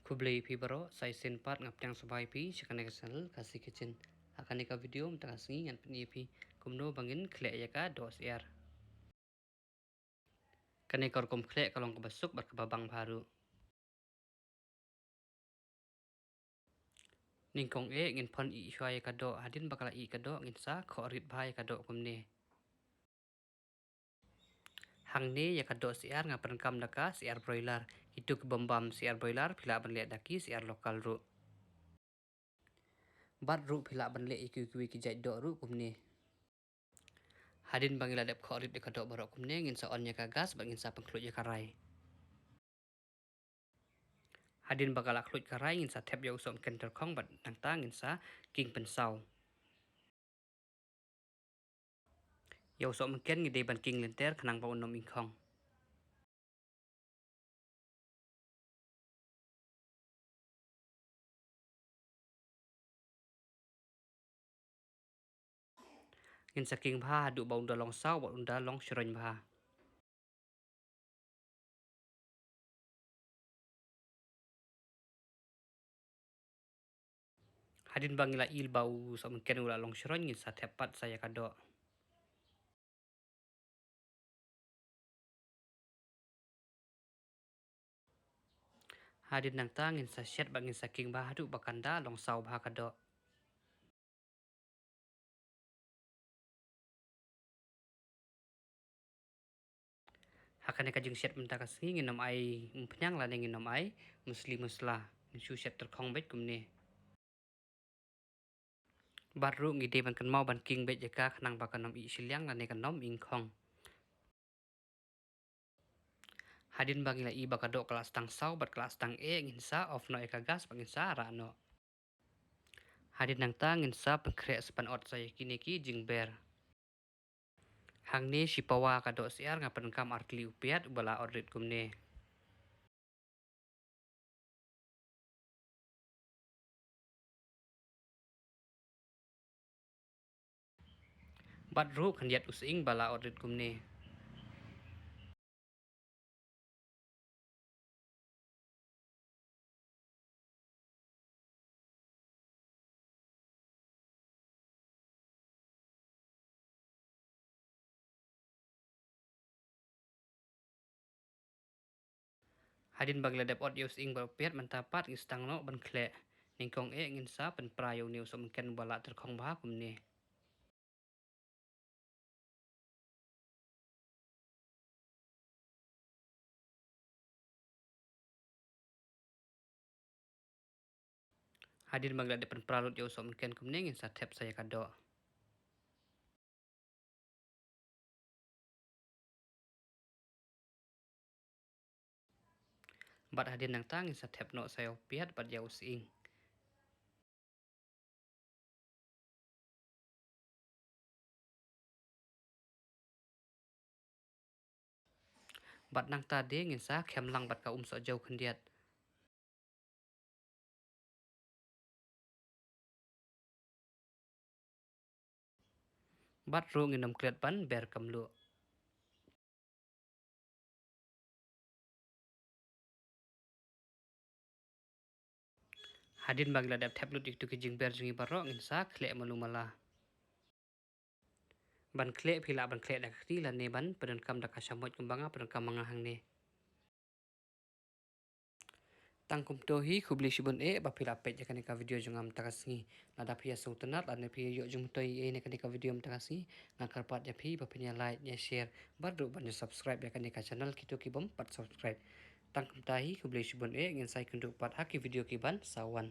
Kubli pi baro sai sen pat ngap tiang sabai pi chakane ka channel kasi kitchen. Akane ka video mta singi ngan pni pi kumno bangin khle ya ka dos yar. Kane kor kom khle kalong ka basuk bar ka babang baru. Ningkong ngin pon I shwai ka do hadin bakala I ka do ngin sa khorit bhai ka do kumne. Hang ne ya ka do siar ngapan kam daka siar broiler. Itu ke bombam siar broiler pila ban le daki siar lokal ru. Bat ru pila ban le iku ki jai do ru kumne. Hadin bangila dep khorit de ka do barok kumne ngin sa on ya ka gas bangin sa pengklut ya karai. Hadin bakala klut karai ngin sa tep ya usom kenter kong bat nang ta ngin sa king pensau. Ya usom ken ngide ban king lenter kenang ba unom ingkong. Ngin sa king bha du ba unda long sau ba unda long shroin bha. Hadin bangila il bau usom ken ula long shroin ngin sa tepat saya ka do. Hadin nang ta ngin sa shet bangin sa king bha du bakanda long sau bha ka do. Hakane ka jing shet menta ka singi ngin nom ai mpnyang la ngin nom ai musli musla. Ngin su shet ter kong bet kumne. Baru ngide ban kan mau ban king bet jaka kenang ba kanom I silyang la kan nom ingkong. Hadin bangila I bakado kelas tang sau bat kelas tang ngin sa off no eka gas bangin sa ra no. Hadin nang ta ngin sa pengkre sepan ot saya kini ki jing ber. Hang ne si pawa kado siar ngapan kam artli upiat bala odrit kumne. Bat ru kan yat using bala odrit kumne. Hadin bagla dep ot using bal upiat mentapat ngistang no ban kle. Ningkong ngin sa pen prayo ni usum ken bala terkong bah kumne. Hadin bagla dep pen pralut yo usum ken kumne ngin sa tep saya kado. Bat hadin nang tang ngin sa tep no saya upiat bat ya using. Bat nang ta de ngin sa kem lang bat ka so jauh kendiat. Bat ru ngin nom klet ban ber kamlu. Hadin bagla dep tep lut itu ki jing ber jingi barok ngin sa kle malu mala. Ban kle pila ban kle dak ti la ne ban pen kam dak samot kumbanga pen kam mangahang ne. Tangkum tohi kubli shibun ba pila pet jakane ka video jungam takasngi nada pia so tenat la ne pia yo jung toi ne ka video takasngi ngakar pat ya pi ba pinya like ya share baru ban subscribe ya ka channel kitu ki bom pat subscribe tangkum tahi kubli shibun ngin sai kundu pat haki video ki ban sawan.